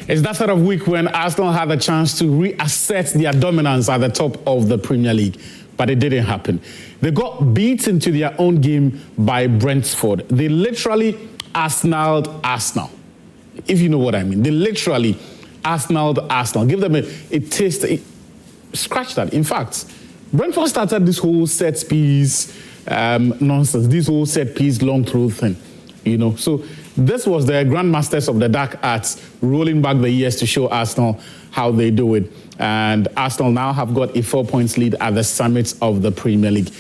It's that sort of week when Arsenal had the chance to reassert their dominance at the top of the Premier League, but it didn't happen. They got beaten to their own game by Brentford. They literally Arsenaled Arsenal, if you know what I mean. They literally Arsenaled Arsenal. Give them a taste. Scratch that. In fact, Brentford started this whole set piece nonsense, this whole set piece long throw thing, you know. So this was the grandmasters of the dark arts rolling back the years to show Arsenal how they do it. And Arsenal now have got a 4-point lead at the summit of the Premier League.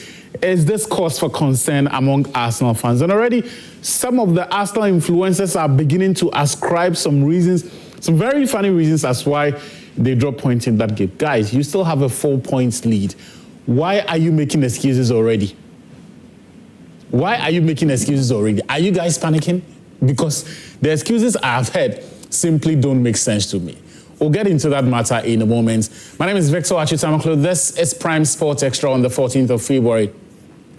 Is this cause for concern among Arsenal fans? And already some of the Arsenal influencers are beginning to ascribe some reasons, some very funny reasons as why they drop points in that game. Guys, you still have a 4-point lead. Why are you making excuses already? Why are you making excuses already? Are you guys panicking? Because the excuses I've heard simply don't make sense to me. We'll get into that matter in a moment. My name is Victor Achutamaklo. This is Prime Sports Extra on the 14th of February.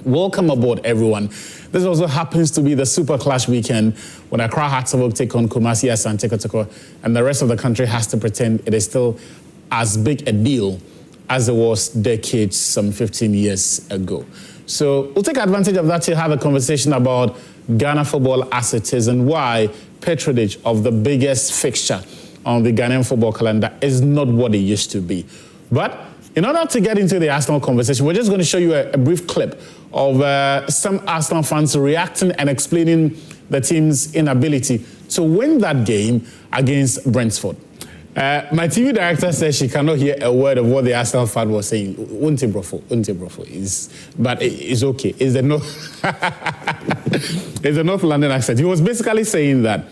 Welcome aboard, everyone. This also happens to be the Super Clash weekend when Accra Hearts of Oak take on Kumasi Asante Kotoko, and the rest of the country has to pretend it is still as big a deal as it was decades, some 15 years ago. So we'll take advantage of that to have a conversation about Ghana football as it is and why patronage of the biggest fixture on the Ghanaian football calendar is not what it used to be. But in order to get into the Arsenal conversation, we're just going to show you a brief clip of some Arsenal fans reacting and explaining the team's inability to win that game against Brentford. My TV director says she cannot hear a word of what the Arsenal fan was saying. Unte brofo, but it's okay. It's a North London accent. He was basically saying that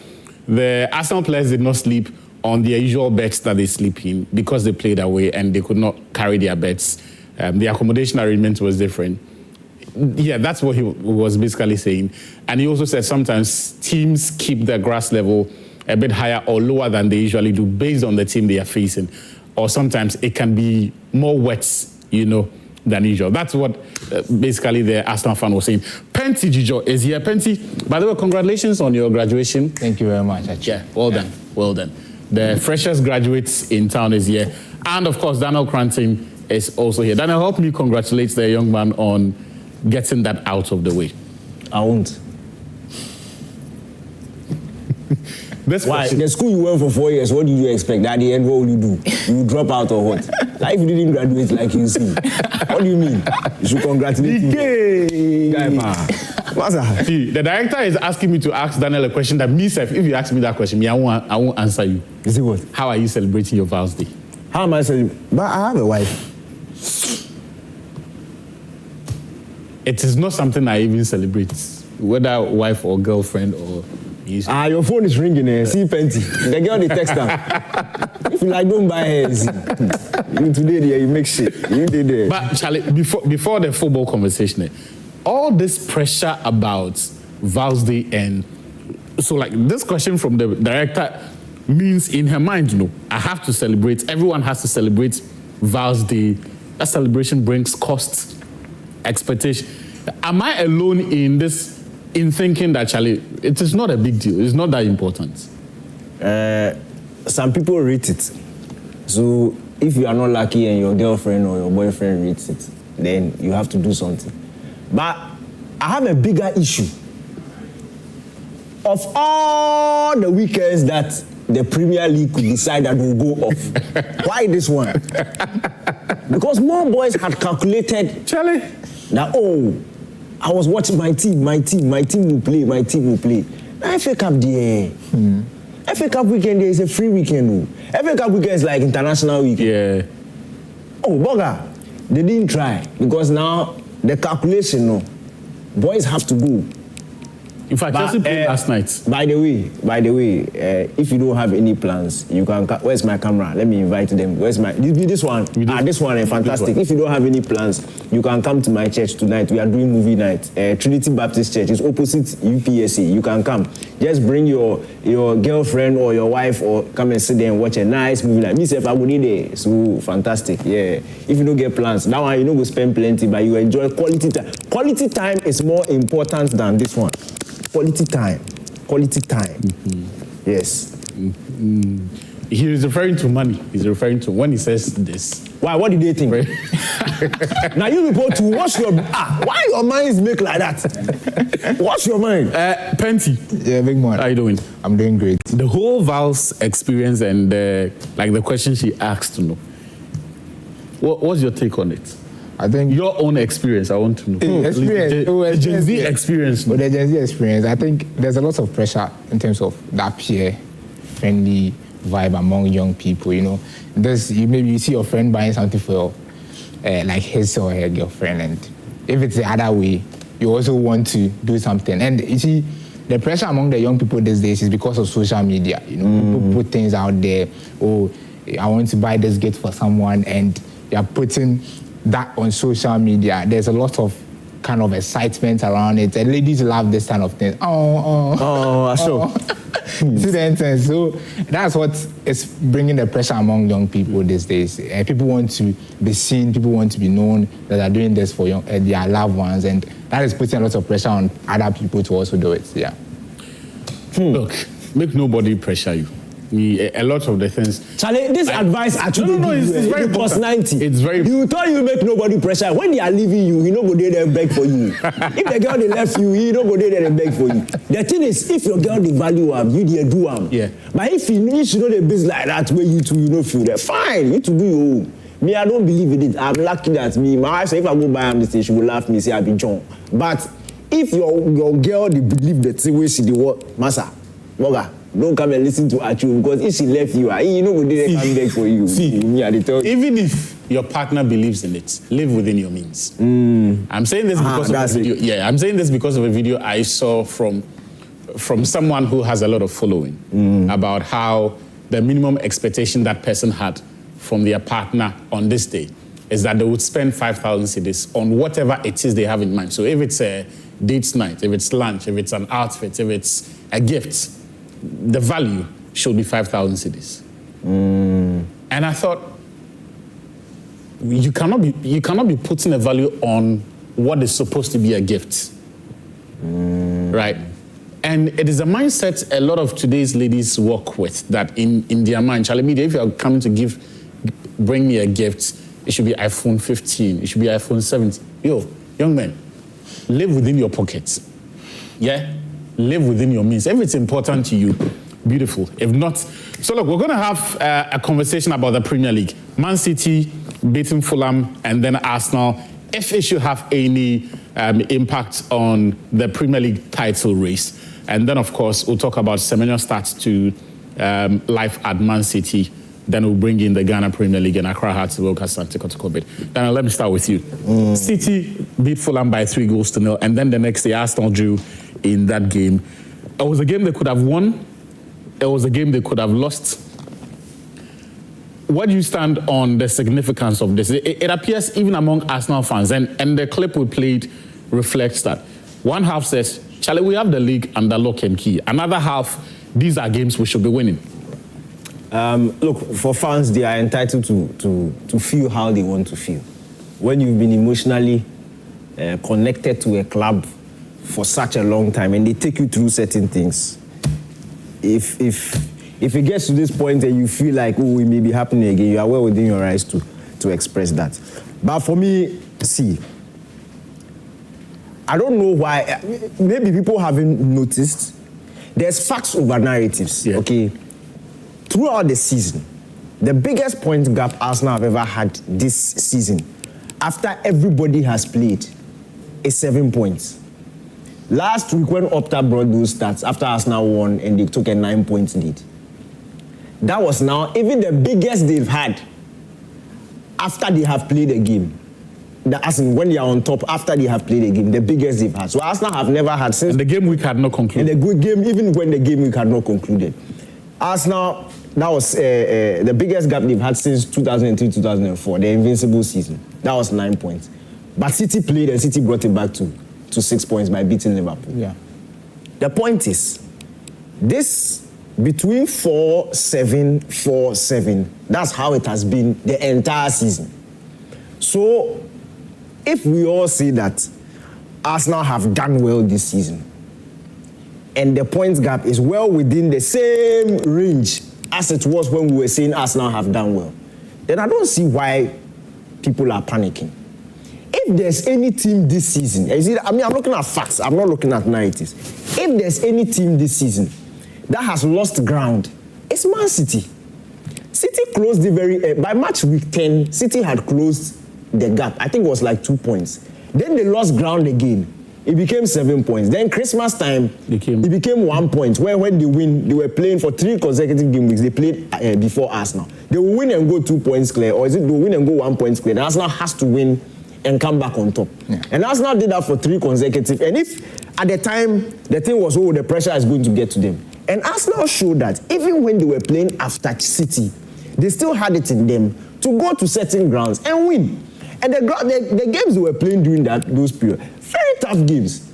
the Arsenal players did not sleep on their usual beds that they sleep in because they played away and they could not carry their beds. The accommodation arrangement was different. Yeah, that's what he was basically saying. And he also said sometimes teams keep their grass level a bit higher or lower than they usually do based on the team they are facing. Or sometimes it can be more wet, you know, than usual. That's what basically the Arsenal fan was saying. Penty Jijo is here. Penty, by the way, congratulations on your graduation. Thank you very much. Actually. Yeah, well done, well done. The freshest graduates in town is here. And of course, Daniel Cranton is also here. Daniel, help me congratulate the young man on getting that out of the way. I won't. Why? The school you went for 4 years, what did you expect? At the end, what will you do? You will drop out or what? Like if you didn't graduate like you see. What do you mean? You should congratulate me. See, the director is asking me to ask Daniel a question that me, if you ask me that question, I won't answer you. Is it what? How are you celebrating your vows day? How am I celebrating? But I have a wife. It is not something I even celebrate, whether wife or girlfriend or... your phone is ringing. See, Penty. The girl they text her. If you like, don't buy her. You today there, you make shit. You did there. But Charlie, before the football conversation, all this pressure about Vows Day and so like this question from the director means in her mind, you know, I have to celebrate. Everyone has to celebrate Vows Day. That celebration brings costs, expectation. Am I alone in this? In thinking that, Charlie, it is not a big deal. It's not that important. Some people rate it. So if you are not lucky and your girlfriend or your boyfriend rates it, then you have to do something. But I have a bigger issue. Of all the weekends that the Premier League could decide that will go off, why this one? Because more boys had calculated, Charlie, that, oh, I was watching my team will play. Now FA Cup there. FA Cup weekend there is a free weekend. FA Cup weekend is like international weekend. Yeah. Oh, bugger. They didn't try because now the calculation, no. Boys have to go. In fact, Chelsea played last night. By the way, if you don't have any plans, you can. Where's my camera? Let me invite them. Where's my this one? This one is fantastic. If you don't have any plans, you can come to my church tonight. We are doing movie night. Trinity Baptist Church is opposite UPSC. You can come. Just bring your girlfriend or your wife or come and sit there and watch a nice movie night. Me self, I would need it. So fantastic. Yeah. If you don't get plans, that one you don't go spend plenty, but you enjoy quality time. Quality time is more important than this one. Quality time. Mm-hmm. Yes. Mm-hmm. He is referring to money. He's referring to when he says this. Why? What did they think? Now you report to what's your why your minds make like that? What's your mind? Penty. Yeah, big man. How you doing? I'm doing great. The whole Val's experience and like the question she asked to know. What's your take on it? I think Your own experience, I want to know. experience. The Gen Z experience. But the Gen Z experience, I think there's a lot of pressure in terms of that peer-friendly vibe among young people. You know, maybe you see your friend buying something for like his or her girlfriend, and if it's the other way, you also want to do something. And you see, the pressure among the young people these days is because of social media. You know, people put things out there. Oh, I want to buy this gift for someone, and you're putting that on social media. There's a lot of kind of excitement around it, and ladies love this kind of thing. Sure. See the intent? So that's what is bringing the pressure among young people these days. People want to be seen, people want to be known that they're doing this for their loved ones, and that is putting a lot of pressure on other people to also do it. Yeah. Look, make nobody pressure you. A lot of the things. Charlie, this advice actually it's very important. 90. It's very. You thought you make nobody pressure. When they are leaving you, he no go there and beg for you. If the girl they left you, he no go there and beg for you. The thing is, if your girl they value him, you they do him. Yeah. But if you know the business like that, where you two you know feel that fine, you to do your own. Me, I don't believe in it. I'm lucky that me, my wife say if I go buy him this thing, she will laugh me, say I be John. But if your girl they believe that the way she dey work, massa, boga. Don't come and listen to Achu because if she left you, you know what they come back for you. See, even if your partner believes in it, live within your means. I'm saying this because of a video. Yeah, I'm saying this because of a video I saw from someone who has a lot of following about how the minimum expectation that person had from their partner on this day is that they would spend 5,000 cedis on whatever it is they have in mind. So if it's a dates night, if it's lunch, if it's an outfit, if it's a gift, the value should be 5,000 cedis. And I thought, you cannot be putting a value on what is supposed to be a gift, right? And it is a mindset a lot of today's ladies work with, that in their mind, Charlie Media, if you are coming to bring me a gift, it should be iPhone 15, it should be iPhone 17. Yo, young men, live within your pockets, yeah? Live within your means. If it's important to you, beautiful. If not, so look, we're going to have a conversation about the Premier League. Man City beating Fulham and then Arsenal, if it should have any impact on the Premier League title race. And then, of course, we'll talk about Semenyo starts to life at Man City. Then we'll bring in the Ghana Premier League and Accra Hearts, Lucas and Tikotiko bit. Then let me start with you. City beat Fulham by 3-0, and then the next day Arsenal drew in that game. It was a game they could have won. It was a game they could have lost. Where do you stand on the significance of this? It appears even among Arsenal fans, and the clip we played reflects that. One half says, Charlie, we have the league under lock and key. Another half, these are games we should be winning. Look, for fans, they are entitled to feel how they want to feel. When you've been emotionally connected to a club for such a long time and they take you through certain things, if it gets to this point and you feel like, oh, it may be happening again, you are well within your rights to express that. But for me, see, I don't know why, maybe people haven't noticed, there's facts over narratives, okay? Throughout the season, the biggest point gap Arsenal have ever had this season, after everybody has played, is 7 points. Last week when Opta brought those stats, after Arsenal won and they took a 9-point lead, that was now even the biggest they've had after they have played a game. As in when they are on top, after they have played a game, the biggest they've had. So Arsenal have never had since... And the game week had not concluded. And the good game, even when the game week had not concluded. Arsenal, that was the biggest gap they've had since 2003-2004, the invincible season. That was 9 points. But City played and City brought it back to 6 points by beating Liverpool. Yeah. The point is, this between 4-7, 4-7, that's how it has been the entire season. So, if we all say that Arsenal have done well this season, and the points gap is well within the same range as it was when we were saying Arsenal have done well, then I don't see why people are panicking. If there's any team this season, I'm looking at facts, I'm not looking at narratives. If there's any team this season that has lost ground, it's Man City. City closed the by match week 10, City had closed the gap. I think it was like 2 points. Then they lost ground again. It became 7 points. Then Christmas time, it became 1 point. Where when they win, they were playing for 3 consecutive game weeks. They played before Arsenal. They will win and go 2 points clear, or is it they will win and go 1 point clear? And Arsenal has to win and come back on top. Yeah. And Arsenal did that for 3 consecutive. And if at the time the thing was, the pressure is going to get to them. And Arsenal showed that even when they were playing after City, they still had it in them to go to certain grounds and win. And the games they were playing during those periods, very tough games.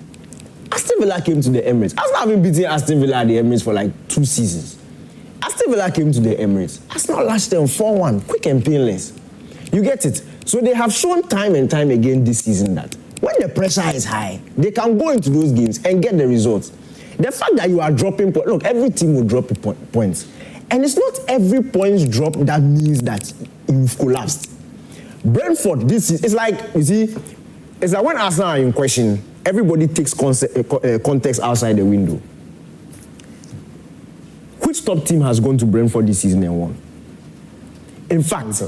Aston Villa came to the Emirates. Arsenal have been beating Aston Villa at the Emirates for like 2 seasons. Aston Villa came to the Emirates. Arsenal lashed them 4-1, quick and painless. You get it? So they have shown time and time again this season that when the pressure is high, they can go into those games and get the results. The fact that you are dropping points, look, every team will drop points. And it's not every point drop that means that you've collapsed. Brentford, it's like, you see, it's like when Arsenal are in question, everybody takes context outside the window. Which top team has gone to Brentford this season and won? In fact,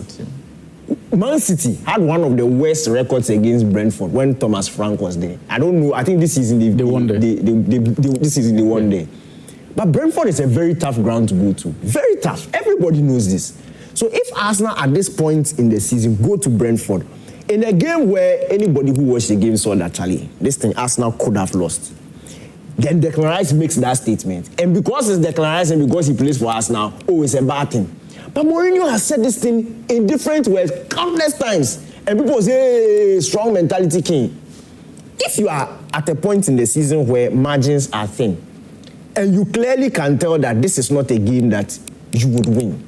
Man City had one of the worst records against Brentford when Thomas Frank was there. I don't know. I think this season they won there. This season they won there. But Brentford is a very tough ground to go to. Very tough. Everybody knows this. So if Arsenal at this point in the season go to Brentford, in a game where anybody who watched the game saw that, Charlie, this thing Arsenal could have lost, then Declan Rice makes that statement. And because it's Declan Rice and because he plays for Arsenal, it's a bad thing. But Mourinho has said this thing in different ways countless times. And people say, hey, strong mentality king. If you are at a point in the season where margins are thin, and you clearly can tell that this is not a game that you would win,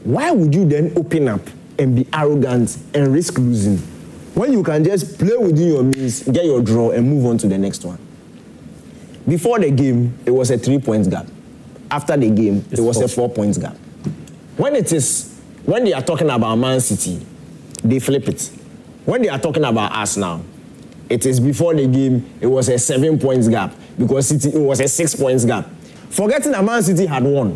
why would you then open up and be arrogant and risk losing when you can just play within your means, get your draw, and move on to the next one? Before the game, it was a 3 points gap. After the game, it was a 4 points gap. When they are talking about Man City, they flip it. When they are talking about Arsenal, it is before the game, it was a 7 points gap because City, it was a 6 points gap. Forgetting that Man City had won.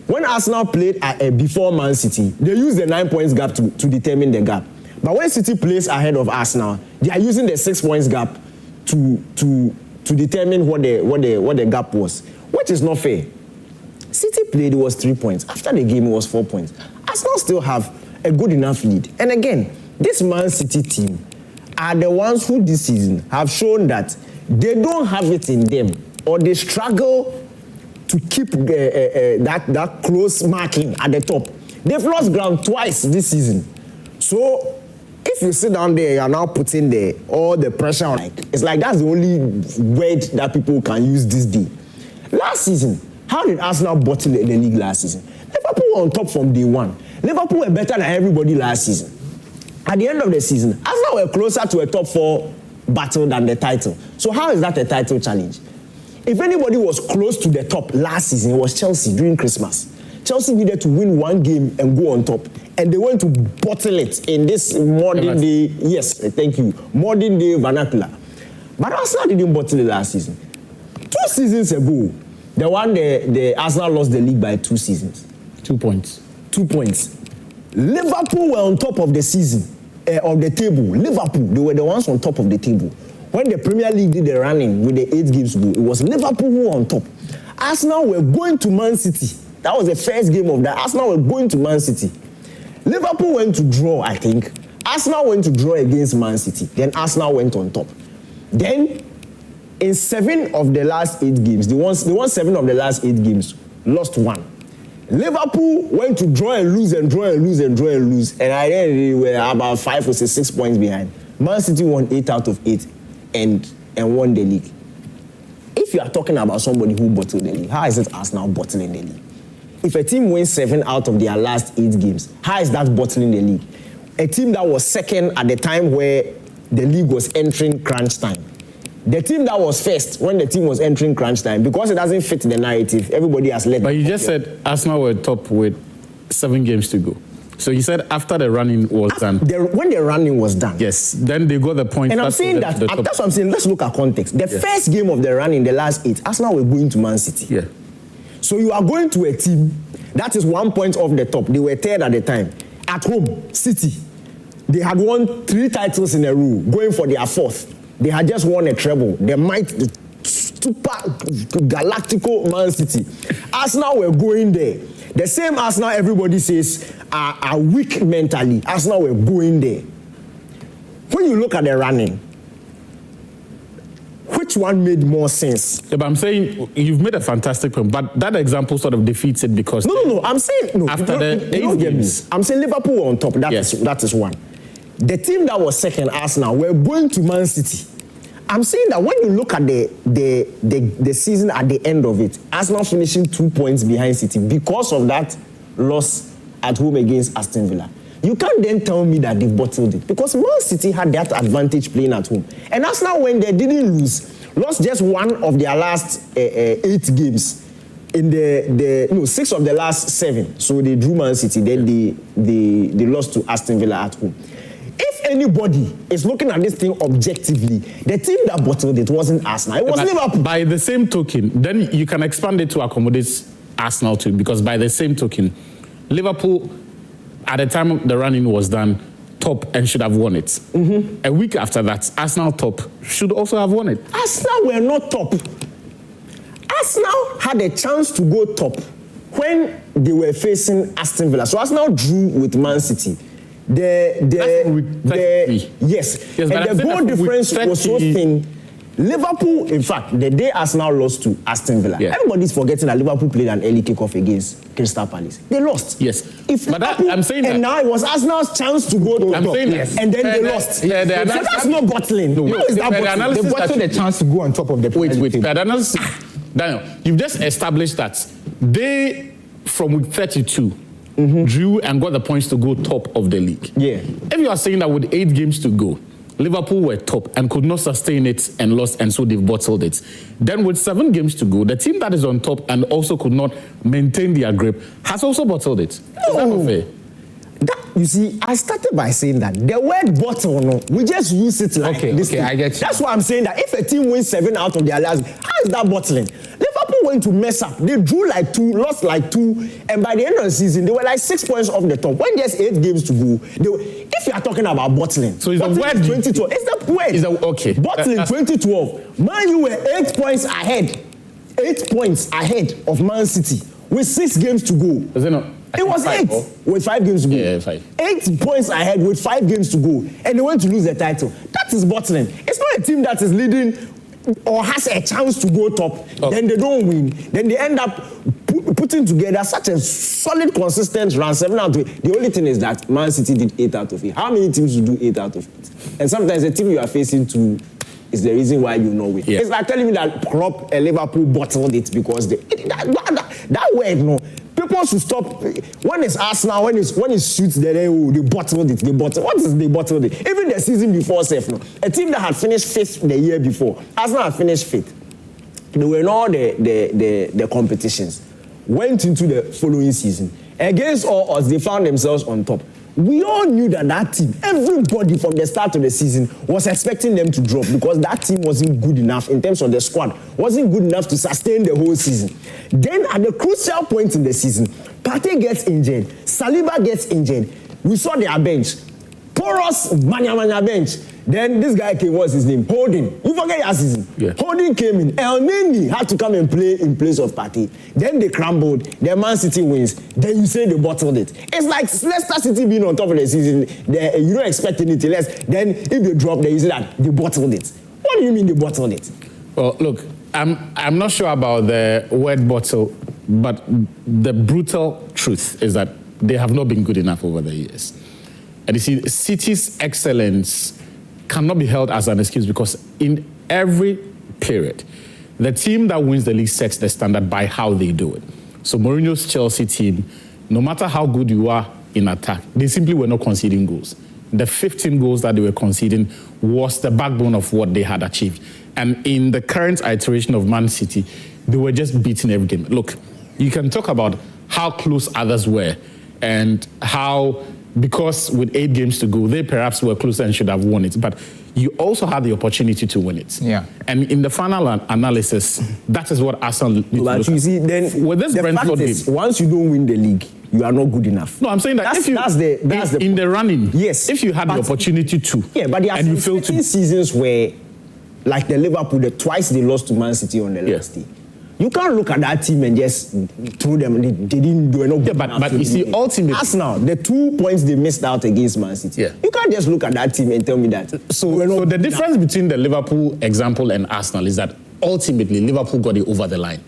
When Arsenal played before Man City, they used the 9 points gap to determine the gap. But when City plays ahead of Arsenal, they are using the 6 points gap to determine what the gap was, which is not fair. City played, it was 3 points. After the game, it was 4 points. Arsenal still have a good enough lead. And again, this Man City team are the ones who this season have shown that they don't have it in them, or they struggle to keep that close marking at the top. They've lost ground twice this season. So if you sit down there, you are now putting all the pressure on. It's like that's the only word that people can use this day. Last season, how did Arsenal bottle the league last season? Liverpool were on top from day one. Liverpool were better than everybody last season. At the end of the season, Arsenal were closer to a top 4 battle than the title. So how is that a title challenge? If anybody was close to the top last season, it was Chelsea during Christmas. Chelsea needed to win 1 game and go on top. And they went to bottle it in this modern day, modern day vernacular. But Arsenal didn't bottle it last season. 2 seasons ago, the Arsenal lost the league by 2 seasons. 2 points. 2 points. Liverpool were on top of the season, of the table. Liverpool, they were the ones on top of the table. When the Premier League did the running with the 8 games to go, it was Liverpool who were on top. Arsenal were going to Man City. That was the first game of that. Arsenal were going to Man City. Liverpool went to draw, I think. Arsenal went to draw against Man City. Then Arsenal went on top. Then, in 7 of the last 8 games, they won 7 of the last 8 games, lost 1. Liverpool went to draw and lose and draw and lose and draw and lose. And I think they were about 5 or 6 points behind. Man City won 8 out of 8 and won the league. If you are talking about somebody who bottled the league, how is it Arsenal bottling the league? If a team wins 7 out of their last 8 games, how is that bottling the league? A team that was second at the time where the league was entering crunch time. The team that was first when the team was entering crunch time, because it doesn't fit the narrative, everybody has let. But you just said Arsenal were top with 7 games to go. So you said after the running was done. When the running was done. Yes, then they got the point. And I'm saying that, that's what I'm saying, let's look at context. The first game of the running, the last 8, Arsenal were going to Man City. Yeah. So you are going to a team that is 1 point off the top. They were third at the time. At home, City. They had won 3 titles in a row, going for their 4th. They had just won a treble. The super galactical Man City. Arsenal were going there. The same Arsenal everybody says are weak mentally. Arsenal were going there. When you look at the running, which one made more sense? Yeah, but I'm saying you've made a fantastic point, but that example sort of defeats it because No. I'm saying no. After the 8 games, I'm saying Liverpool were on top. That is one. The team that was second, Arsenal, were going to Man City. I'm saying that when you look at the season at the end of it, Arsenal finishing 2 points behind City because of that loss at home against Aston Villa. You can't then tell me that they bottled it because Man City had that advantage playing at home. And Arsenal, when they didn't lose, lost just 1 of their last 8 games. In the 6 of the last 7. So they drew Man City, then they lost to Aston Villa at home. If anybody is looking at this thing objectively, the team that bottled it wasn't Arsenal, it was Liverpool. By the same token, then you can expand it to accommodate Arsenal too, because by the same token, Liverpool, at the time the running was done, top and should have won it. Mm-hmm. A week after that, Arsenal top should also have won it. Arsenal were not top. Arsenal had a chance to go top when they were facing Aston Villa. So Arsenal drew with Man City. Yes, and the goal difference was so thin. Liverpool, in fact, the day Arsenal lost to Aston Villa, everybody's forgetting that Liverpool played an early kickoff against Crystal Palace. They lost. Yes. I'm saying that. And now it was Arsenal's chance to go to top. Yes. And then they lost. So that's not bottling. No, is that bottling? They bottled the chance to go on top of the Wait. The analysis, Daniel, you've just established that they, from week 32, drew and got the points to go top of the league. Yeah. If you are saying that with 8 games to go, Liverpool were top and could not sustain it and lost, and so they've bottled it. Then with 7 games to go, the team that is on top and also could not maintain their grip has also bottled it. Is that not fair? You see, I started by saying that the word bottle, we just use it like this. Okay, I get you. That's why I'm saying that if a team wins 7 out of their last, how is that bottling? Liverpool went to mess up. They drew like 2, lost like 2, and by the end of the season, they were like 6 points off the top. When there's 8 games to go, if you are talking about bottling, so it's the word 2012. It's the word. Okay. Bottling 2012. Man, you were 8 points ahead. 8 points ahead of Man City with 6 games to go. Was it not? It was 8 with 5 games to go. Yeah, 5. 8 points ahead with 5 games to go, and they went to lose the title. That is bottling. It's not a team that is leading or has a chance to go top. Then they don't win. Then they end up putting together such a solid, consistent run, 7 out of 8. The only thing is that Man City did 8 out of 8. How many teams do 8 out of 8? And sometimes the team you are facing to is the reason why you know it. Yeah. It's like telling me that Klopp and Liverpool bottled it because that word, no. People should stop. When it's Arsenal, when it suits, they bottled it. They bottled. What is they bottled it? Even the season before, no. A team that had finished 5th the year before, Arsenal had finished 5th. They were in all the competitions. Went into the following season. Against all odds, they found themselves on top. We all knew that team, everybody from the start of the season was expecting them to drop because that team wasn't good enough in terms of the squad, wasn't good enough to sustain the whole season. Then at the crucial point in the season, Partey gets injured, Saliba gets injured. We saw their bench. Porous Manya bench. Then this guy came, what's his name? Holding. You forget your season. Yeah. Holding came in. El Nini had to come and play in place of Partey. Then they crumbled. Then Man City wins. Then you say they bottled it. It's like Leicester City being on top of the season. You don't expect anything less. Then if they drop, then you say that they bottled it. What do you mean they bottled it? Well, look, I'm not sure about the word bottle, but the brutal truth is that they have not been good enough over the years. And you see, City's excellence cannot be held as an excuse because in every period, the team that wins the league sets the standard by how they do it. So Mourinho's Chelsea team, no matter how good you are in attack, they simply were not conceding goals. The 15 goals that they were conceding was the backbone of what they had achieved. And in the current iteration of Man City, they were just beating every game. Look, you can talk about how close others were and how, because with 8 games to go, they perhaps were closer and should have won it. But you also had the opportunity to win it. Yeah. And in the final analysis, that is what Arsenal needs to But look you at. see, then With this the Brentford fact is, game, once you don't win the league, you are not good enough. no, I'm saying that if you in the running, yes, if you had the but- opportunity to, Yeah, but there are and you some failed certain to, seasons where, like the Liverpool, the twice they lost to Man City on the last day. You can't look at that team and just throw them. They didn't do enough. Yeah, but you see, ultimately, Arsenal, the 2 points they missed out against Man City. Yeah. You can't just look at that team and tell me that. So the difference between the Liverpool example and Arsenal is that ultimately Liverpool got it over the line.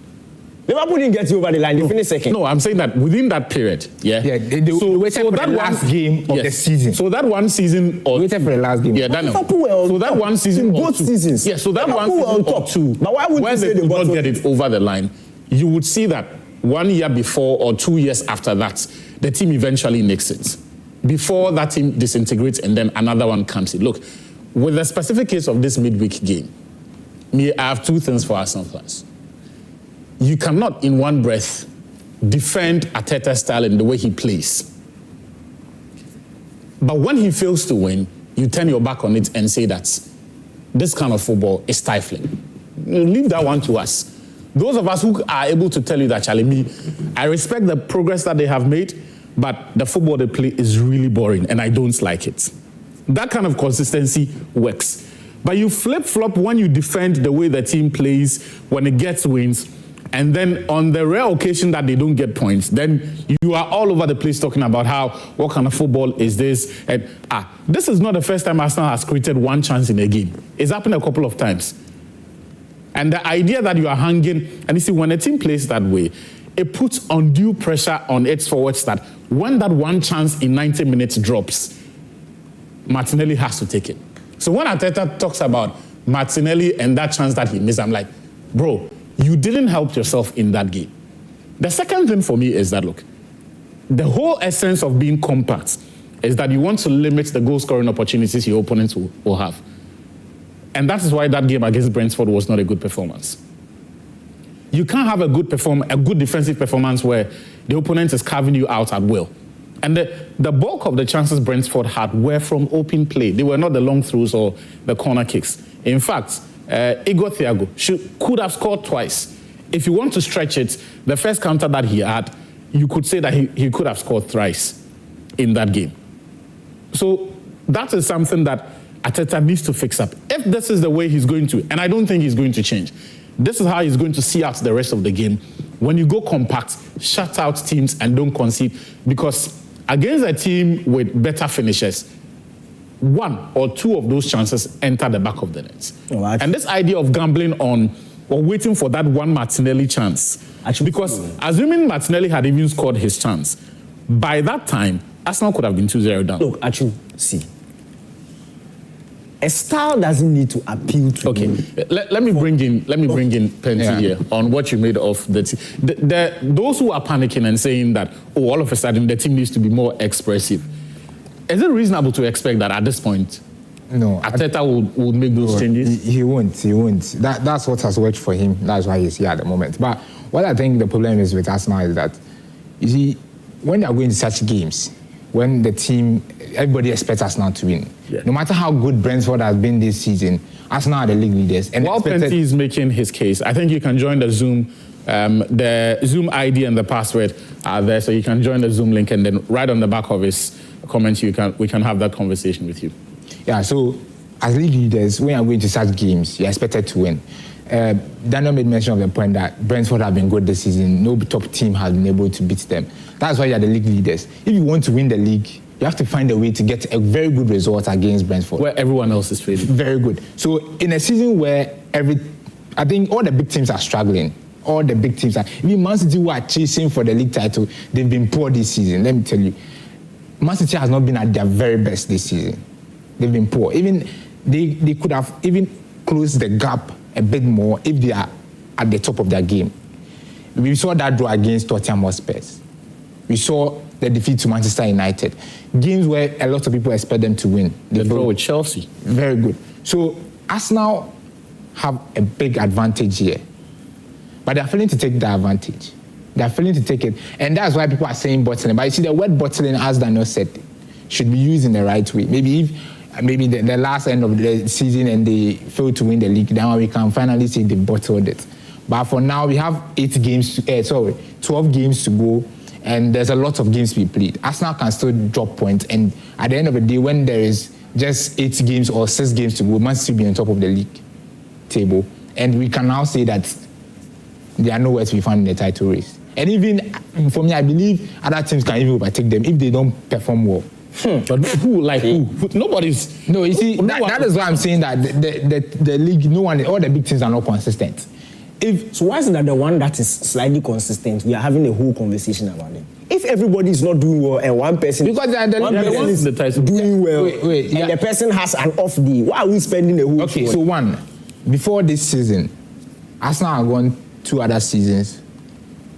Liverpool didn't get you over the line. They finished second. No, I'm saying that within that period, Yeah, they waited for the last game of the season. So that one season or Waited for the last game. Yeah, Daniel. Liverpool were on So that top one season in or both two. seasons. Yeah, so that one Liverpool were season on or top. two, But why would where you say they they could got not get it over the line, you would see that 1 year before or 2 years after that, the team eventually makes it. Before that team disintegrates and then another one comes in. Look, with the specific case of this midweek game, I have 2 things for Arsenal fans. You cannot, in one breath, defend Arteta's style and the way he plays. But when he fails to win, you turn your back on it and say that this kind of football is stifling. Leave that one to us. Those of us who are able to tell you that, Charlie, me, I respect the progress that they have made, but the football they play is really boring and I don't like it. That kind of consistency works. But you flip-flop when you defend the way the team plays, when it gets wins, and then on the rare occasion that they don't get points, then you are all over the place talking about how, what kind of football is this? And this is not the first time Arsenal has created one chance in a game. It's happened a couple of times. And the idea that you are hanging, and you see, when a team plays that way, it puts undue pressure on its forwards that when that one chance in 90 minutes drops, Martinelli has to take it. So when Arteta talks about Martinelli and that chance that he missed, I'm like, bro, you didn't help yourself in that game. The second thing for me is that, look, the whole essence of being compact is that you want to limit the goal-scoring opportunities your opponents will have. And that is why that game against Brentford was not a good performance. You can't have a good defensive performance where the opponent is carving you out at will. And the bulk of the chances Brentford had were from open play. They were not the long throws or the corner kicks. In fact, Igor Thiago could have scored twice. If you want to stretch it, the first counter that he had, you could say that he could have scored thrice in that game. So that is something that Arteta needs to fix up. If this is the way he's going to, and I don't think he's going to change, this is how he's going to see out the rest of the game. When you go compact, shut out teams and don't concede, because against a team with better finishers, 1 or 2 of those chances enter the back of the net. Oh, and this idea of gambling on or waiting for that one Martinelli chance, because assuming Martinelli had even scored his chance, by that time, Arsenal could have been 2-0 down. Look, actually, see. A style doesn't need to appeal to you. Let me bring in Penty here on what you made of the team. Those who are panicking and saying that, all of a sudden the team needs to be more expressive. Is it reasonable to expect that at this point, no, Arteta will make those changes? He won't. That's what has worked for him. That's why he's here at the moment. But what I think the problem is with Arsenal is that, you see, when they are going to such games, when the team, everybody expects Arsenal to win. Yeah. No matter how good Brentford has been this season, Arsenal are the league leaders. And while Penty is making his case, I think you can join the Zoom. The Zoom ID and the password are there, so you can join the Zoom link, and then right on the back of his comments, we can have that conversation with you. Yeah, so as league leaders, when you're going to such games, you're expected to win. Daniel made mention of the point that Brentford have been good this season. No top team has been able to beat them. That's why you're the league leaders. If you want to win the league, you have to find a way to get a very good result against Brentford. Where everyone else is failing. Very good. So in a season where I think all the big teams are struggling. All the big teams are. Even Man City, who are chasing for the league title, they've been poor this season. Let me tell you. Man City has not been at their very best this season. They've been poor. Even they could have even closed the gap a bit more if they are at the top of their game. We saw that draw against Tottenham Hotspur. We saw the defeat to Manchester United. Games where a lot of people expect them to win. The draw with Chelsea. Very good. So Arsenal have a big advantage here. But they're failing to take the advantage. They're failing to take it. And that's why people are saying bottling. But you see, the word bottling, as Daniel said, should be used in the right way. Maybe if the last end of the season and they fail to win the league, then we can finally say they bottled it. But for now, we have 12 games to go, and there's a lot of games to be played. Arsenal can still drop points, and at the end of the day, when there is just 8 games or 6 games to go, Man City will be on top of the league table. And we can now say that they are nowhere to be found in the title race. And even, for me, I believe other teams can even overtake them if they don't perform well. But who? Nobody's. No, you see, that is why I'm saying that the league, all the big teams are not consistent. So why isn't that the one that is slightly consistent? We are having a whole conversation about it. If everybody is not doing well and one person is doing well, and the person has an off day, why are we spending a whole? Okay, so before this season, Arsenal have gone 2 other seasons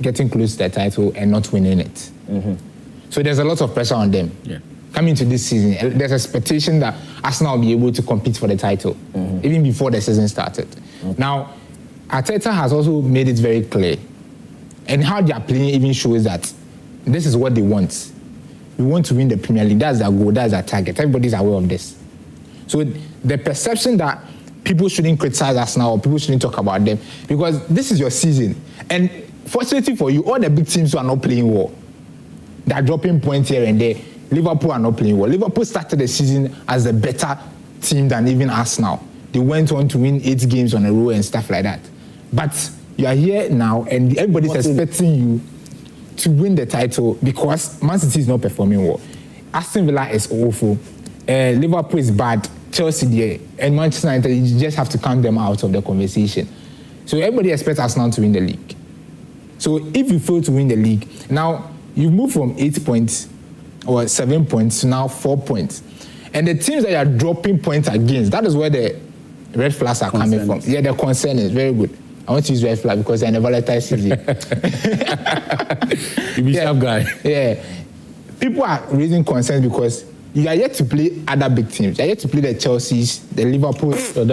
getting close to the title and not winning it. Mm-hmm. So there's a lot of pressure on them. Yeah. Coming to this season, there's expectation that Arsenal will be able to compete for the title, even before the season started. Now, Arteta has also made it very clear, and how they are playing even shows that this is what they want. We want to win the Premier League. That's their goal. That's their target. Everybody's aware of this. So the perception that people shouldn't criticize Arsenal or people shouldn't talk about them, because this is your season. And fortunately for you, all the big teams who are not playing well, they are dropping points here and there. Liverpool are not playing well. Liverpool started the season as a better team than even Arsenal. They went on to win 8 games on a row and stuff like that. But you are here now and everybody's expecting you to win the title because Man City is not performing well. Aston Villa is awful. Liverpool is bad. Chelsea there. And Manchester United, you just have to count them out of the conversation. So everybody expects Arsenal to win the league. So if you fail to win the league, now you move from 8 points or 7 points to now 4 points. And the teams that you are dropping points against, that is where the red flags are coming from. Yeah, the concern is very good. I want to use red flag because they're in a volatile season. You be sharp guy. Yeah. People are raising concerns because you are yet to play other big teams. You are yet to play the Chelseas, the Liverpool. So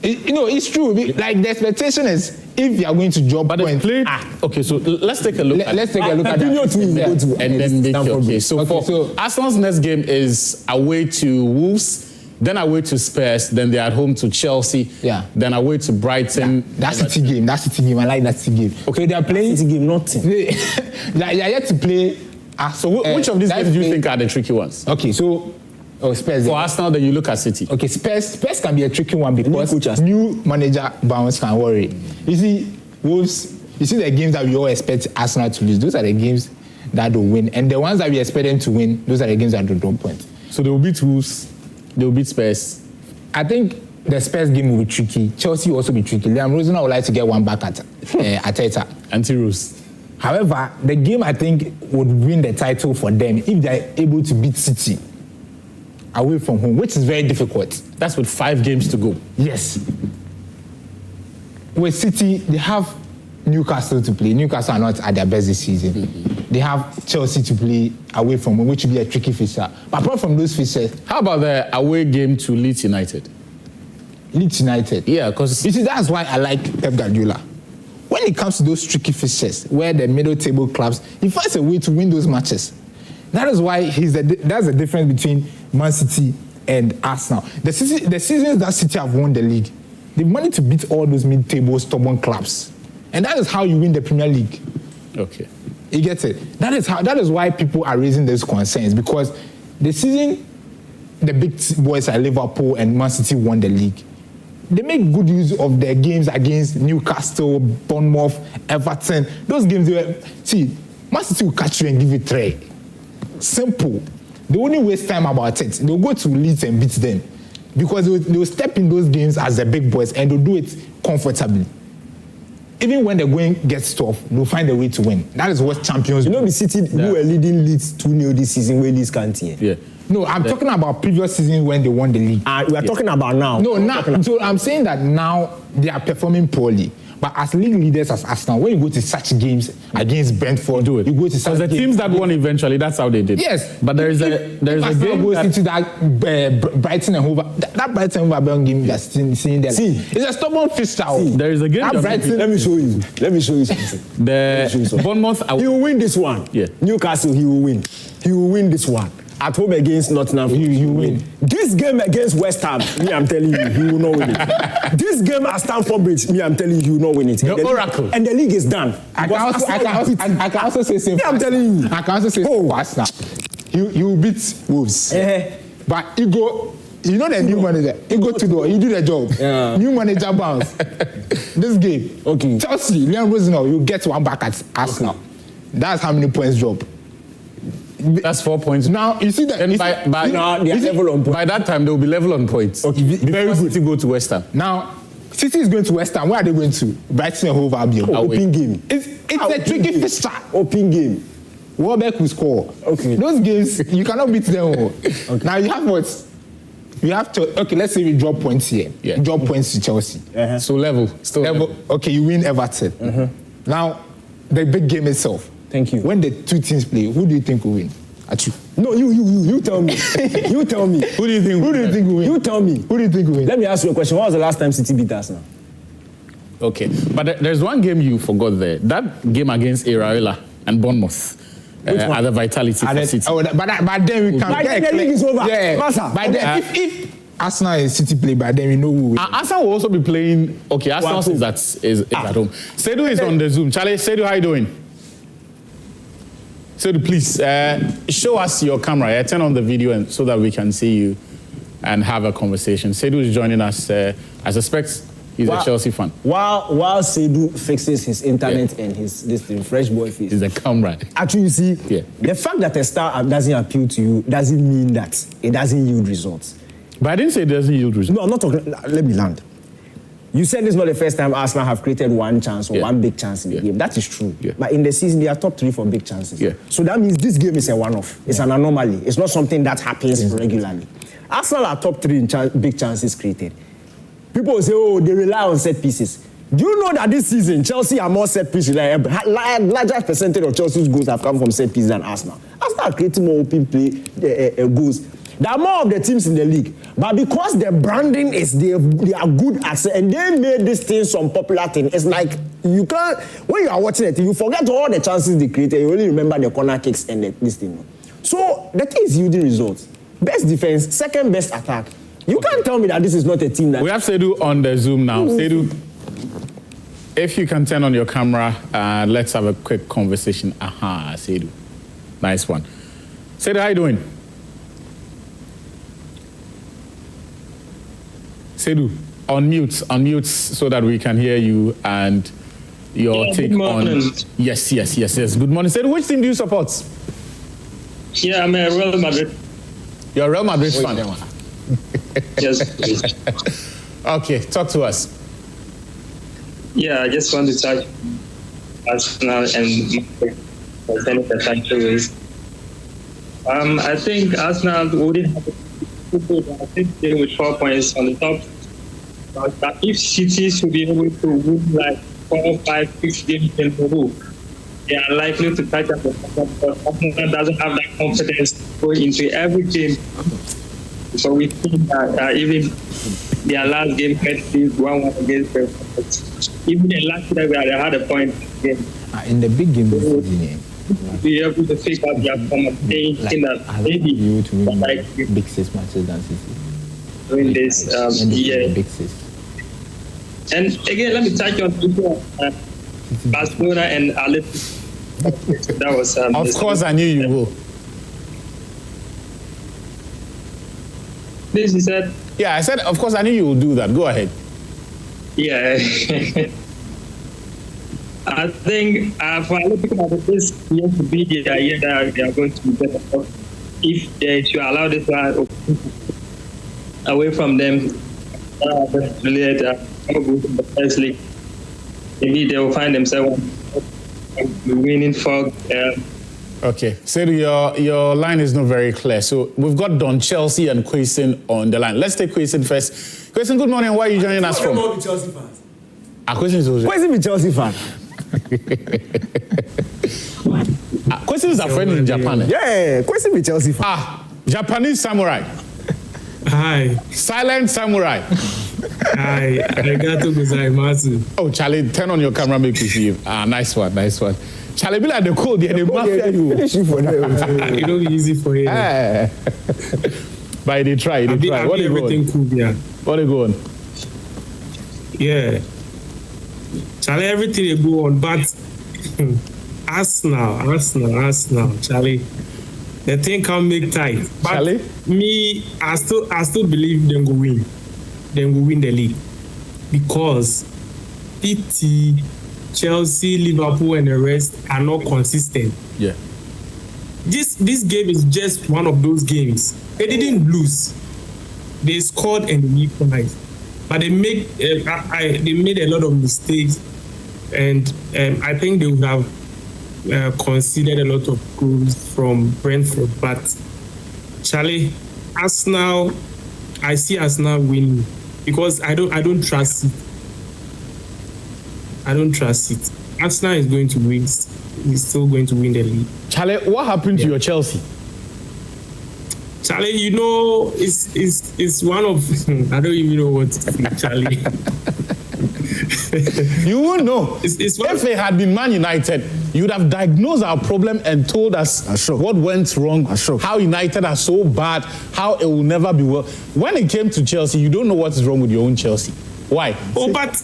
it's true. Like, the expectation is if you are going to drop points. Okay, so let's take a look at let's take a look at that. And then so Arsenal's next game is away to Wolves, then away to Spurs, then they're at home to Chelsea, then away to Brighton. That's City game. I like that City game. Okay, they are playing City game, nothing. They are yet to play. So which of these games do you think are the tricky ones? Okay, so Spurs. For Arsenal, then you look at City. Okay, Spurs can be a tricky one because new manager bounce can worry. You see, Wolves. You see the games that we all expect Arsenal to lose. Those are the games that will win, and the ones that we expect them to win, those are the games that will drop points. So they will beat Wolves. They will beat Spurs. I think the Spurs game will be tricky. Chelsea will also be tricky. Liam Rosen would like to get one back at Arteta. Anti-Rose. However, the game I think would win the title for them if they are able to beat City away from home, which is very difficult. That's with 5 games to go. Yes. With City, they have Newcastle to play. Newcastle are not at their best this season. Mm-hmm. They have Chelsea to play away from home, which will be a tricky fixture. But apart from those fixtures, how about the away game to Leeds United? Leeds United? Yeah, because you see, that's why I like Pep Guardiola. When it comes to those tricky fixtures, where the middle table clubs, he finds a way to win those matches. That is why that's the difference between Man City and Arsenal. The seasons that City have won the league, they've managed to beat all those mid-table stubborn clubs. And that is how you win the Premier League. Okay. You get it? That is why people are raising those concerns, because the season the big boys like Liverpool and Man City won the league, they make good use of their games against Newcastle, Bournemouth, Everton. Those games, Man City will catch you and give you 3. Simple. They only waste time about it. They'll go to Leeds and beat them because they'll step in those games as the big boys and they'll do it comfortably. Even when the going gets tough, they'll find a way to win. That is what champions do. You know, the City who were leading Leeds 2-0 this season, where Leeds can't hear. Yeah. No, I'm talking about previous seasons when they won the league. We are talking about now. No, now. So I'm saying that now they are performing poorly. But as league leaders, as Arsenal, when you go to such games against Brentford, do it. You go to such the teams that won eventually. That's how they did. Yes, but there is a game goes that into that Brighton and Hove. That Brighton and Hove game you are seeing there. See, it's a stubborn fixture. There is a game. That Brighton, let me show you. Let me show you something. The Bournemouth. He will win this one. Yeah. Newcastle, he will win. He will win this one. At home against Nottingham, you win. This game against West Ham, me, I'm telling you, he will not win it. This game at Stamford Bridge, me, I'm telling you, he will not win it. The oracle. And the league is done. I can also say same. Me, I'm telling you. I can also say for Arsenal. He will beat Wolves. But he go. You know the new manager. He go to he do the job. Yeah. New manager bounce. This game. Okay. Chelsea, Liam Rosenau, you get one back at Arsenal. Okay. That's how many points drop. That's 4 points. Now you see that. And by level on points. By that time, they will be level on points. Okay, very good. City go to West Ham. Now, City is going to West Ham. Where are they going to? Brighton and Hove Albion. Open game. It's a tricky fixture. Open game. Warbeck will score. Okay. Those games you cannot beat them all. Okay. Now you have what? You have to. Okay, let's say we drop points here. Yeah. Drop points to Chelsea. So level. Still level. Okay, you win Everton. Now, the big game itself. Thank you. When the two teams play, who do you think will win? At you. No, you tell me. You tell me. Who do you think will win? You tell me. Who do you think will win? Let me ask you a question. When was the last time City beat us now? Okay, but there's one game you forgot there. That game against Iraola and Bournemouth. At the Vitality for City. Oh, but then we can get the league is over. Yeah. Massa. By then, if Arsenal is City play, by then we know who will. Arsenal will also be playing. Okay, Arsenal is at home. Sedu is on the Zoom. Charlie, Sedu, how you doing? Sedu, please show us your camera. Yeah? Turn on the video and so that we can see you and have a conversation. Sedu is joining us. I suspect he's a Chelsea fan. While Sedu fixes his internet and this thing, fresh boy face. He's a comrade. Actually, you see, the fact that a star doesn't appeal to you doesn't mean that it doesn't yield results. But I didn't say it doesn't yield results. No, I'm not talking. Let me land. You said this is not the first time Arsenal have created one chance or one big chance in the game. That is true. But in the season, they are top 3 for big chances. So that means this game is a one-off. It's an anomaly. It's not something that happens regularly. Arsenal are top 3 in big chances created. People will say, oh, they rely on set pieces. Do you know that this season, Chelsea are more set pieces? Larger percentage of Chelsea's goals have come from set pieces than Arsenal. Arsenal are creating more open play goals. There are more of the teams in the league. But because the branding is, they are good at it, and they made this thing some popular thing. It's like, you can't, when you are watching it, you forget all the chances they created. You only remember the corner kicks and this thing. So, the thing is yielding results. Best defense, second best attack. You can't tell me that this is not a team that... We have Sedu on the Zoom now. Sedu, if you can turn on your camera, let's have a quick conversation. Aha, Sedu. Nice one. Sedu, how you doing? Sedu, unmute so that we can hear you and your take on... Yes. Good morning. Sedu, which team do you support? Yeah, I'm a Real Madrid. You're a Real Madrid fan? Yes. Okay, talk to us. Yeah, I just want to touch Arsenal and the title race. I think Arsenal wouldn't have I think they with 4 points on the top. But if City should be able to win like 4, 5, 6 games in a row, they are likely to catch up with Arsenal doesn't have that confidence to go into every game. So we think that even their last game had been 1-1 against them. Even the last time they had a point game. In the big game, be able to pick up their form and thinking that maybe you to win like big 6 matches than City. Doing this year. Big 6. And again, let me touch on Barcelona and Atletico. That was of course, I knew you will. This is said. Yeah, I said, of course, I knew you would do that. Go ahead. Yeah. I think for Atletico, this year to be the year that they are going to be better. If they should allow this one away from them, really go to the first league, maybe they will find themselves winning for. Okay, so your line is not very clear. So we've got Don, Chelsea, and Quayson on the line. Let's take Quayson first. Quayson, good morning. Where are you joining us from? Chelsea fans. question is also. Kwesi be Chelsea fan. Question is a friend in Japan. Yeah, Kwesi be Chelsea fan. Japanese samurai. Hi. Silent samurai. Hi. Arigato gozaimasu. Oh, Charlie, turn on your camera, make me see you. Nice one. Charlie, be like the code, they mafia you. It don't be easy for you. But they try. What they go everything on? cool, yeah. What they go on? Yeah. Charlie, everything they go on, but Arsenal, Charlie. The thing can make tight. But Charlie? Me, I still believe them go win. Them will win the league. Because PT, Chelsea, Liverpool, and the rest are not consistent. Yeah. This game is just one of those games. They didn't lose. They scored and they equalized. But they made a lot of mistakes, and I think they would have conceded a lot of goals from Brentford. But Charlie, Arsenal, I see Arsenal winning because I don't trust it. I don't trust it. Arsenal is going to win. He's still going to win the league. Charlie, what happened to your Chelsea? Charlie, you know, it's one of I don't even know what to say, Charlie. You won't know. If it had been Man United, you would have diagnosed our problem and told us what went wrong, how United are so bad, how it will never be well. When it came to Chelsea, you don't know what is wrong with your own Chelsea. Why? Oh, but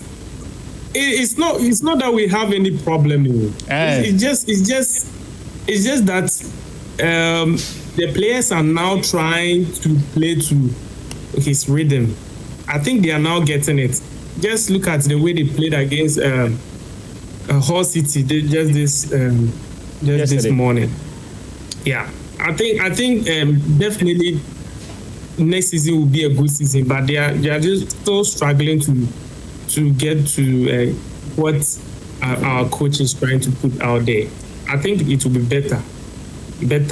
it's not that we have any problem. It's just that the players are now trying to play to his rhythm. I think they are now getting it. Just look at the way they played against Hull City this morning. Yeah, I think definitely next season will be a good season, but they are just still struggling to get to what our coach is trying to put out there. I think it will be better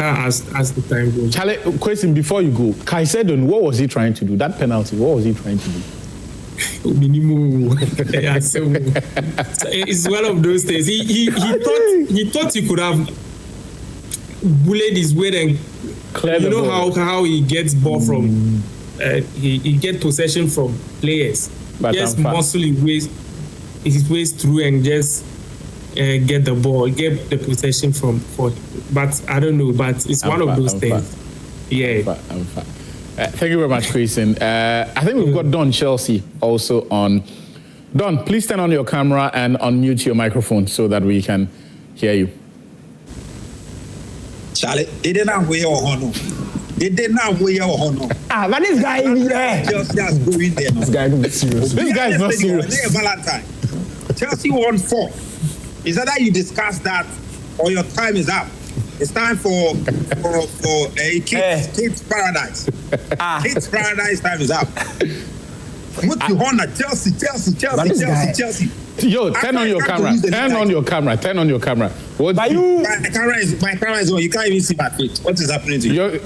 as the time goes. Charlie, question before you go. Caicedo, what was he trying to do? That penalty, what was he trying to do? Minimum. It's one of those things. He thought he could have bullied his way and clear you know how he gets ball from he get possession from players. But just muscle his ways through and just get the ball, get the possession from. But I don't know. But it's one of those things. Yeah. Thank you very much, Christian. I think we've got Don Chelsea also on. Don, please turn on your camera and unmute your microphone so that we can hear you. Charlie, they did not wear or honor. They did not wear or honor. But this guy in there. Chelsea has going there. This guy don't be serious. This guy is not serious. Valentine. Chelsea won 4. Is that you discuss that or your time is up? It's time for a kids paradise. Kids paradise time is up. Chelsea. Yo, turn on your camera. Turn on your camera. What? My camera is on. You can't even see my face. What is happening to you?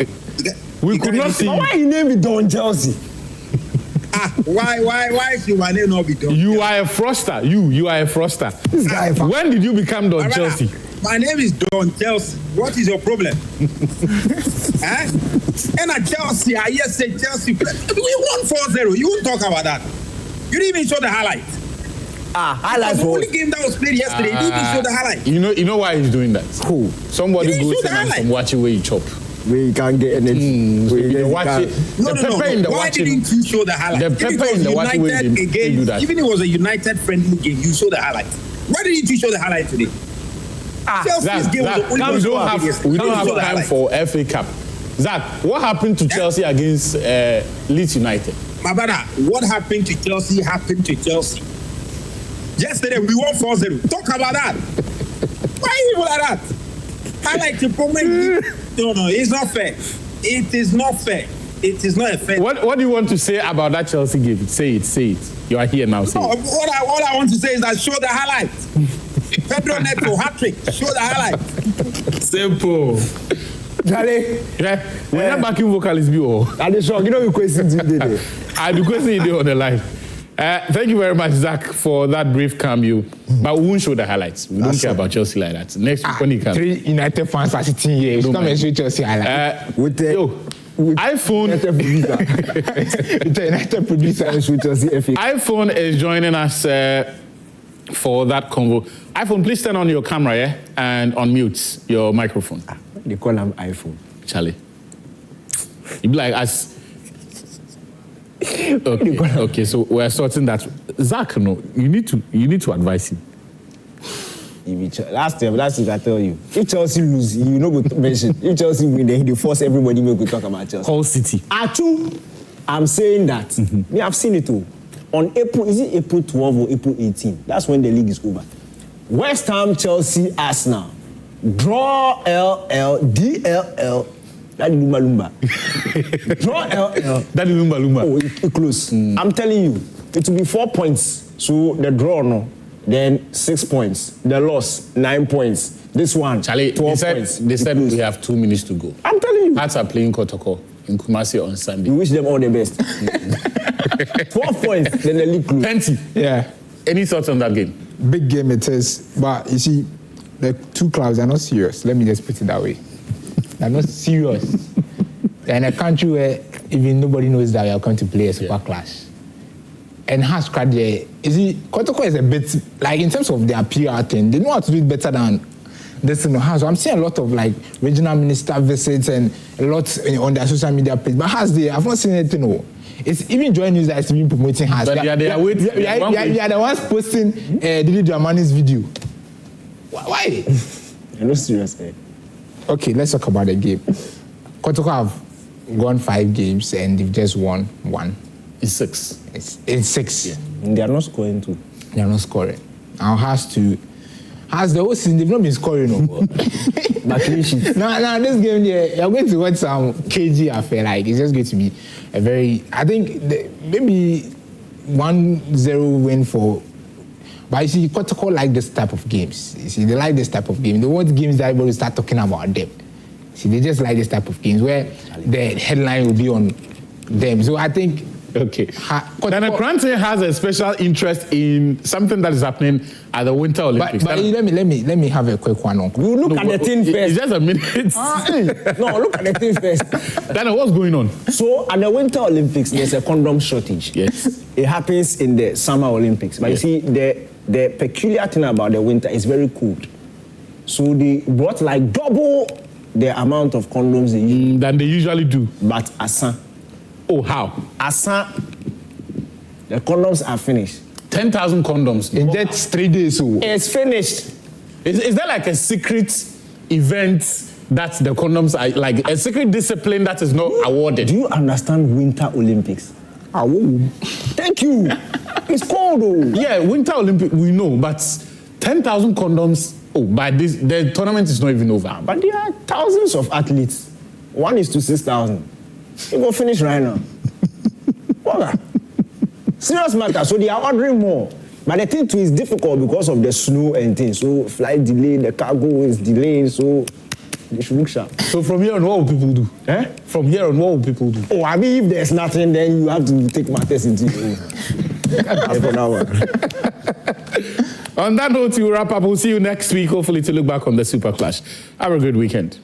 We could not see. Why you name it Don Chelsea? Why should my name not be Don? You are a froster. You are a froster. This guy. When did you become Don Chelsea? My name is Don Chelsea. What is your problem? And at Chelsea, I just say Chelsea. We won 4-0. You won't talk about that. You didn't even show the highlight. Highlights. The only game that was played yesterday, you didn't even show the highlight. You know why he's doing that? Who? Somebody goes and watch it where you chop. We can't get anything. Why didn't you show the highlight? The pepper in the watch way they do that. Even if it was a United friendly game, you show the highlight. Why didn't you show the highlight today? Chelsea's game was the only we don't have time for FA Cup. Zach, what happened to Chelsea against Leeds United? My brother, what happened to Chelsea happened to Chelsea. Yesterday, we won 4-0. Talk about that. Why you like that? I like to promote. No, it's not fair. It is not fair. It is not a fair. What do you want to say about that Chelsea game? Say it. You are here now. Say it. All I want to say is that show the highlight. Pedro Neto, hat-trick. Show the highlight. Simple. Charlie. We're not backing vocalists. Are they sure? You know you question today. I do question you on the line. Thank you very much, Zach, for that brief cameo. But we won't show the highlights. We don't care about Chelsea like that. Next week when he comes. 3 United fans are sitting here. Come and show Chelsea highlights. With the iPhone. United producer. iPhone is joining us for that convo. iPhone, please turn on your camera, yeah? And unmute your microphone. They call him iPhone. Charlie. You be like us. Okay, so we're sorting that. Zach, no, you need to advise him. Last time I tell you, if Chelsea lose, you know what to mention. If Chelsea win, then they force everybody to talk about Chelsea. Hull City. I'm saying that. Me, I've seen it all. On April 12 or April 18? That's when the league is over. West Ham, Chelsea, Arsenal. Draw LL, DLL. That is Lumba. Draw LL. That is Lumba. Oh, it's close. I'm telling you, it will be 4 points. So the draw, no. Then 6 points. The loss, 9 points. This one, Charlie, 12 points. They said we have 2 minutes to go. I'm telling you. Hearts are playing Kotoko in Kumasi on Sunday. We wish them all the best. 12 points, then the league close. Plenty. Yeah. Any thoughts on that game? Big game it is. But you see, the two clubs are not serious. Let me just put it that way. They're not serious. They're in a country where even nobody knows that we are going to play a super clash. And Hearts crowd there, you see, Kotoko is a bit, like in terms of their PR thing, they know how to do it better than this in the house. I'm seeing a lot of like regional minister visits and a lot on their social media page. But Hearts there, I've not seen anything. No. It's even Joy News that is even promoting Hearts. But they are the ones posting Didi Dramani's video. Why? You're not serious, eh? Okay, let's talk about the game. Kotoko have won 5 games and they've just won 1. It's 6. It's 6. Yeah. They are not scoring too. They are not scoring. Now has the whole season they've not been scoring no. But clean sheet. Now this game there, you're going to watch some KG affair. Like it's just going to be a very, I think maybe 1-0 win for. But you see, Kotoko like this type of games. You see, they like this type of game. They want games that everybody start talking about them. See, they just like this type of games where the headline will be on them. So I think. Okay. Dana Krante has a special interest in something that is happening at the Winter Olympics. But let me have a quick one. You look at the thing first. It's just a minute. No, look at the thing first. Dana, what's going on? So at the Winter Olympics, there's a condom shortage. Yes. It happens in the Summer Olympics. But you see, the peculiar thing about the winter is very cold. So they brought like double the amount of condoms than they usually do. But Asa. Oh, how? Asa, the condoms are finished. 10,000 condoms. In just 3 days. So. It's finished. Is there like a secret event that the condoms are, like a secret discipline that is not awarded? Do you understand Winter Olympics? Thank you. It's cold though. Yeah, Winter Olympics, we know, but 10,000 condoms, but the tournament is not even over. But there are thousands of athletes. 1 is to 6,000. It will finish right now. Serious matter. So they are ordering more. But the thing too is difficult because of the snow and things. So flight delay, the cargo is delayed. So they should look sharp. So from here on, what will people do? From here on, what will people do? Oh, I mean, if there's nothing, then you have to take matters into your own. On that note, we'll wrap up. We'll see you next week, hopefully, to look back on the Super Clash. Have a good weekend.